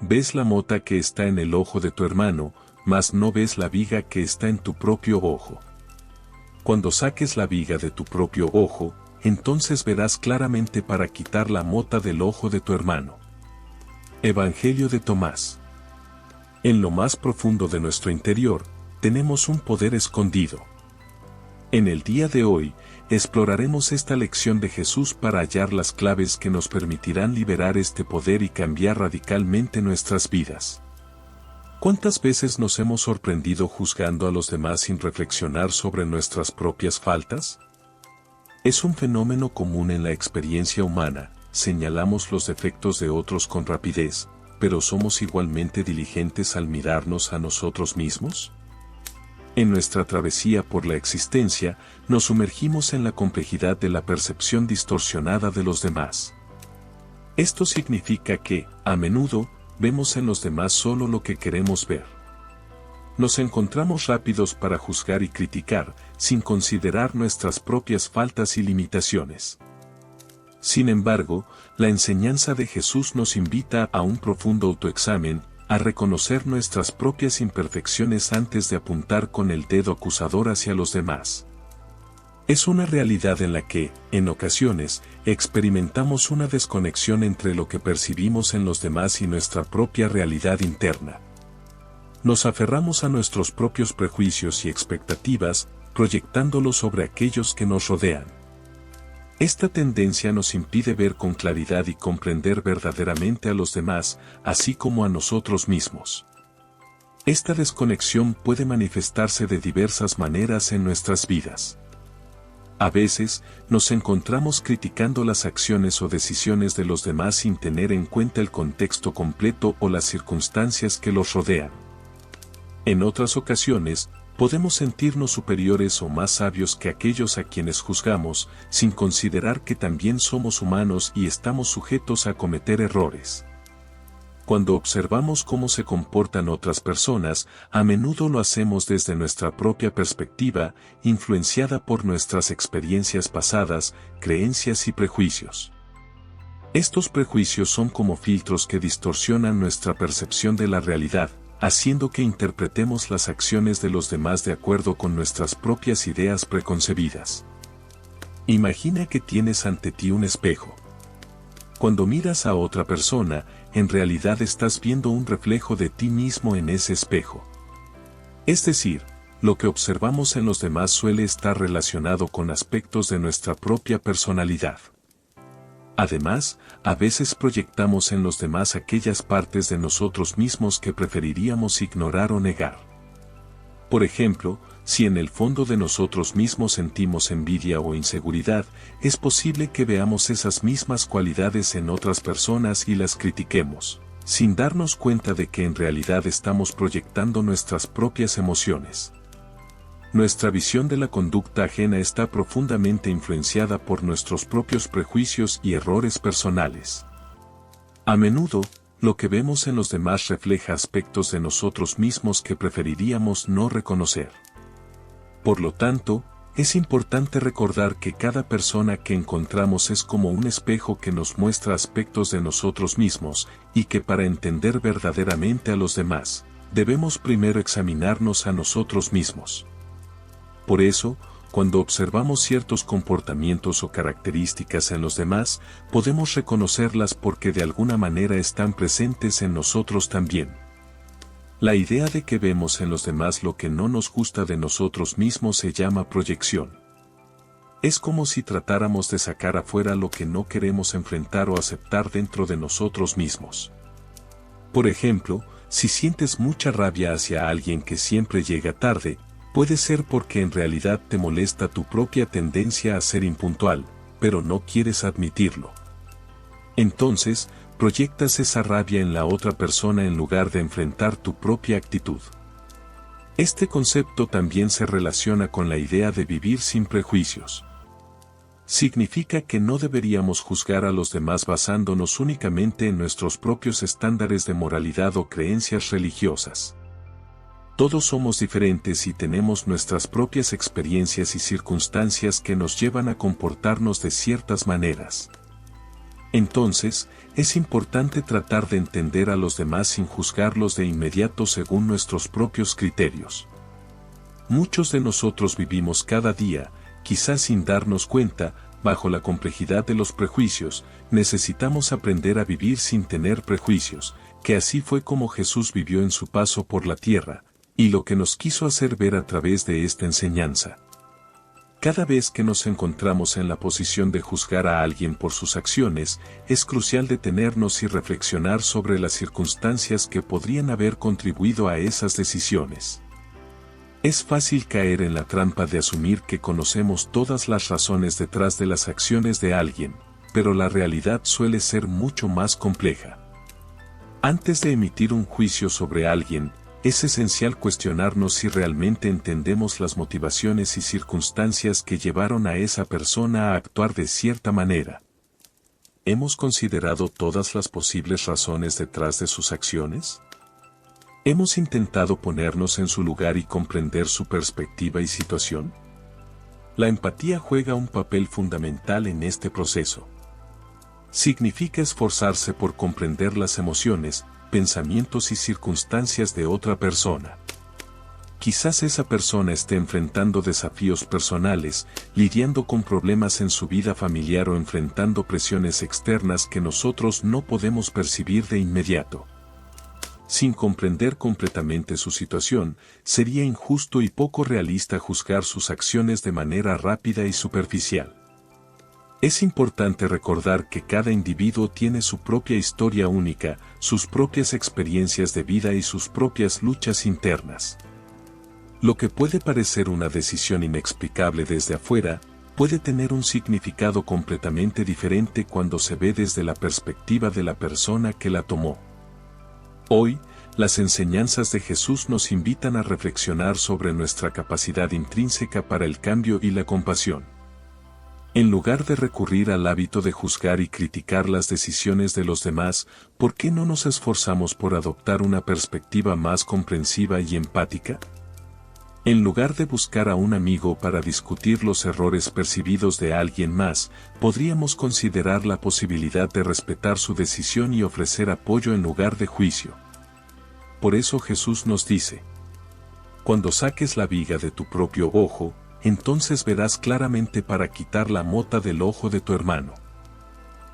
ves la mota que está en el ojo de tu hermano, mas no ves la viga que está en tu propio ojo. Cuando saques la viga de tu propio ojo, entonces verás claramente para quitar la mota del ojo de tu hermano. Evangelio de Tomás. En lo más profundo de nuestro interior, tenemos un poder escondido. En el día de hoy, exploraremos esta lección de Jesús para hallar las claves que nos permitirán liberar este poder y cambiar radicalmente nuestras vidas. ¿Cuántas veces nos hemos sorprendido juzgando a los demás sin reflexionar sobre nuestras propias faltas? Es un fenómeno común en la experiencia humana, señalamos los defectos de otros con rapidez, pero ¿somos igualmente diligentes al mirarnos a nosotros mismos? En nuestra travesía por la existencia, nos sumergimos en la complejidad de la percepción distorsionada de los demás. Esto significa que, a menudo, vemos en los demás solo lo que queremos ver. Nos encontramos rápidos para juzgar y criticar, sin considerar nuestras propias faltas y limitaciones. Sin embargo, la enseñanza de Jesús nos invita a un profundo autoexamen, a reconocer nuestras propias imperfecciones antes de apuntar con el dedo acusador hacia los demás. Es una realidad en la que, en ocasiones, experimentamos una desconexión entre lo que percibimos en los demás y nuestra propia realidad interna. Nos aferramos a nuestros propios prejuicios y expectativas, proyectándolos sobre aquellos que nos rodean. Esta tendencia nos impide ver con claridad y comprender verdaderamente a los demás, así como a nosotros mismos. Esta desconexión puede manifestarse de diversas maneras en nuestras vidas. A veces, nos encontramos criticando las acciones o decisiones de los demás sin tener en cuenta el contexto completo o las circunstancias que los rodean. En otras ocasiones, podemos sentirnos superiores o más sabios que aquellos a quienes juzgamos, sin considerar que también somos humanos y estamos sujetos a cometer errores. Cuando observamos cómo se comportan otras personas, a menudo lo hacemos desde nuestra propia perspectiva, influenciada por nuestras experiencias pasadas, creencias y prejuicios. Estos prejuicios son como filtros que distorsionan nuestra percepción de la realidad, haciendo que interpretemos las acciones de los demás de acuerdo con nuestras propias ideas preconcebidas. Imagina que tienes ante ti un espejo. Cuando miras a otra persona, en realidad estás viendo un reflejo de ti mismo en ese espejo. Es decir, lo que observamos en los demás suele estar relacionado con aspectos de nuestra propia personalidad. Además, a veces proyectamos en los demás aquellas partes de nosotros mismos que preferiríamos ignorar o negar. Por ejemplo, si en el fondo de nosotros mismos sentimos envidia o inseguridad, es posible que veamos esas mismas cualidades en otras personas y las critiquemos, sin darnos cuenta de que en realidad estamos proyectando nuestras propias emociones. Nuestra visión de la conducta ajena está profundamente influenciada por nuestros propios prejuicios y errores personales. A menudo, lo que vemos en los demás refleja aspectos de nosotros mismos que preferiríamos no reconocer. Por lo tanto, es importante recordar que cada persona que encontramos es como un espejo que nos muestra aspectos de nosotros mismos, y que para entender verdaderamente a los demás, debemos primero examinarnos a nosotros mismos. Por eso, cuando observamos ciertos comportamientos o características en los demás, podemos reconocerlas porque de alguna manera están presentes en nosotros también. La idea de que vemos en los demás lo que no nos gusta de nosotros mismos se llama proyección. Es como si tratáramos de sacar afuera lo que no queremos enfrentar o aceptar dentro de nosotros mismos. Por ejemplo, si sientes mucha rabia hacia alguien que siempre llega tarde, puede ser porque en realidad te molesta tu propia tendencia a ser impuntual, pero no quieres admitirlo. Entonces, proyectas esa rabia en la otra persona en lugar de enfrentar tu propia actitud. Este concepto también se relaciona con la idea de vivir sin prejuicios. Significa que no deberíamos juzgar a los demás basándonos únicamente en nuestros propios estándares de moralidad o creencias religiosas. Todos somos diferentes y tenemos nuestras propias experiencias y circunstancias que nos llevan a comportarnos de ciertas maneras. Entonces, es importante tratar de entender a los demás sin juzgarlos de inmediato según nuestros propios criterios. Muchos de nosotros vivimos cada día, quizás sin darnos cuenta, bajo la complejidad de los prejuicios. Necesitamos aprender a vivir sin tener prejuicios, que así fue como Jesús vivió en su paso por la tierra, y lo que nos quiso hacer ver a través de esta enseñanza. Cada vez que nos encontramos en la posición de juzgar a alguien por sus acciones, es crucial detenernos y reflexionar sobre las circunstancias que podrían haber contribuido a esas decisiones. Es fácil caer en la trampa de asumir que conocemos todas las razones detrás de las acciones de alguien, pero la realidad suele ser mucho más compleja. Antes de emitir un juicio sobre alguien, es esencial cuestionarnos si realmente entendemos las motivaciones y circunstancias que llevaron a esa persona a actuar de cierta manera. ¿Hemos considerado todas las posibles razones detrás de sus acciones? ¿Hemos intentado ponernos en su lugar y comprender su perspectiva y situación? La empatía juega un papel fundamental en este proceso. Significa esforzarse por comprender las emociones, pensamientos y circunstancias de otra persona. Quizás esa persona esté enfrentando desafíos personales, lidiando con problemas en su vida familiar o enfrentando presiones externas que nosotros no podemos percibir de inmediato. Sin comprender completamente su situación, sería injusto y poco realista juzgar sus acciones de manera rápida y superficial. Es importante recordar que cada individuo tiene su propia historia única, sus propias experiencias de vida y sus propias luchas internas. Lo que puede parecer una decisión inexplicable desde afuera, puede tener un significado completamente diferente cuando se ve desde la perspectiva de la persona que la tomó. Hoy, las enseñanzas de Jesús nos invitan a reflexionar sobre nuestra capacidad intrínseca para el cambio y la compasión. En lugar de recurrir al hábito de juzgar y criticar las decisiones de los demás, ¿por qué no nos esforzamos por adoptar una perspectiva más comprensiva y empática? En lugar de buscar a un amigo para discutir los errores percibidos de alguien más, podríamos considerar la posibilidad de respetar su decisión y ofrecer apoyo en lugar de juicio. Por eso Jesús nos dice: cuando saques la viga de tu propio ojo, entonces verás claramente para quitar la mota del ojo de tu hermano.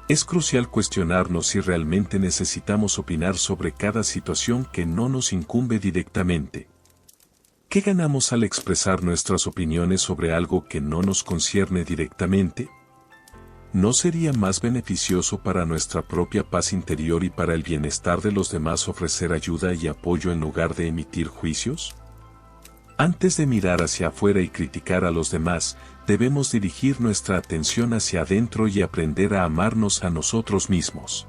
Es crucial cuestionarnos si realmente necesitamos opinar sobre cada situación que no nos incumbe directamente. ¿Qué ganamos al expresar nuestras opiniones sobre algo que no nos concierne directamente? ¿No sería más beneficioso para nuestra propia paz interior y para el bienestar de los demás ofrecer ayuda y apoyo en lugar de emitir juicios? Antes de mirar hacia afuera y criticar a los demás, debemos dirigir nuestra atención hacia adentro y aprender a amarnos a nosotros mismos.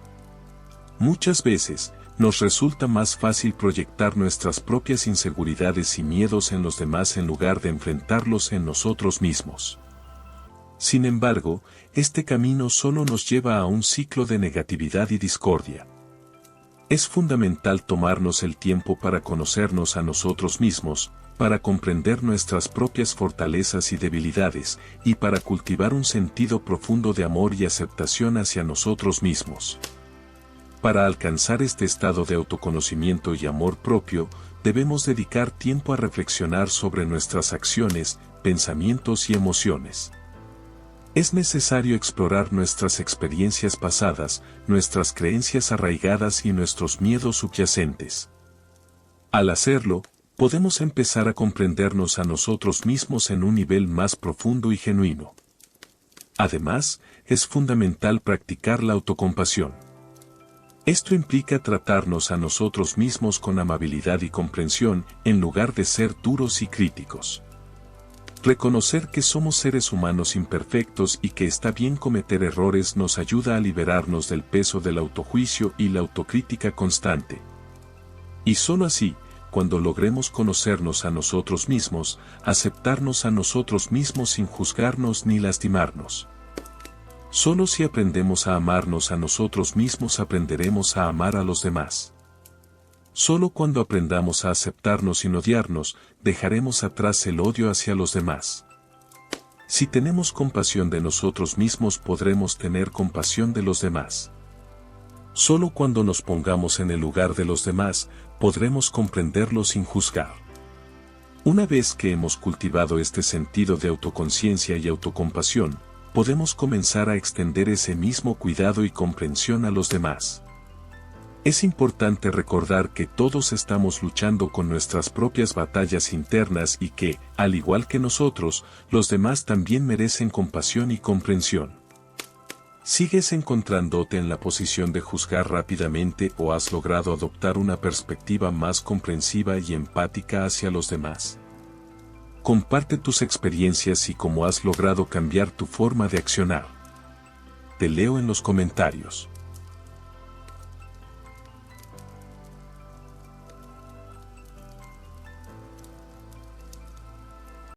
Muchas veces, nos resulta más fácil proyectar nuestras propias inseguridades y miedos en los demás en lugar de enfrentarlos en nosotros mismos. Sin embargo, este camino solo nos lleva a un ciclo de negatividad y discordia. Es fundamental tomarnos el tiempo para conocernos a nosotros mismos, para comprender nuestras propias fortalezas y debilidades, y para cultivar un sentido profundo de amor y aceptación hacia nosotros mismos. Para alcanzar este estado de autoconocimiento y amor propio, debemos dedicar tiempo a reflexionar sobre nuestras acciones, pensamientos y emociones. Es necesario explorar nuestras experiencias pasadas, nuestras creencias arraigadas y nuestros miedos subyacentes. Al hacerlo, podemos empezar a comprendernos a nosotros mismos en un nivel más profundo y genuino. Además, es fundamental practicar la autocompasión. Esto implica tratarnos a nosotros mismos con amabilidad y comprensión, en lugar de ser duros y críticos. Reconocer que somos seres humanos imperfectos y que está bien cometer errores nos ayuda a liberarnos del peso del autojuicio y la autocrítica constante. Y solo así, cuando logremos conocernos a nosotros mismos, aceptarnos a nosotros mismos sin juzgarnos ni lastimarnos. Solo si aprendemos a amarnos a nosotros mismos aprenderemos a amar a los demás. Solo cuando aprendamos a aceptarnos sin odiarnos, dejaremos atrás el odio hacia los demás. Si tenemos compasión de nosotros mismos podremos tener compasión de los demás. Solo cuando nos pongamos en el lugar de los demás, podremos comprenderlos sin juzgar. Una vez que hemos cultivado este sentido de autoconciencia y autocompasión, podemos comenzar a extender ese mismo cuidado y comprensión a los demás. Es importante recordar que todos estamos luchando con nuestras propias batallas internas y que, al igual que nosotros, los demás también merecen compasión y comprensión. ¿Sigues encontrándote en la posición de juzgar rápidamente o has logrado adoptar una perspectiva más comprensiva y empática hacia los demás? Comparte tus experiencias y cómo has logrado cambiar tu forma de accionar. Te leo en los comentarios.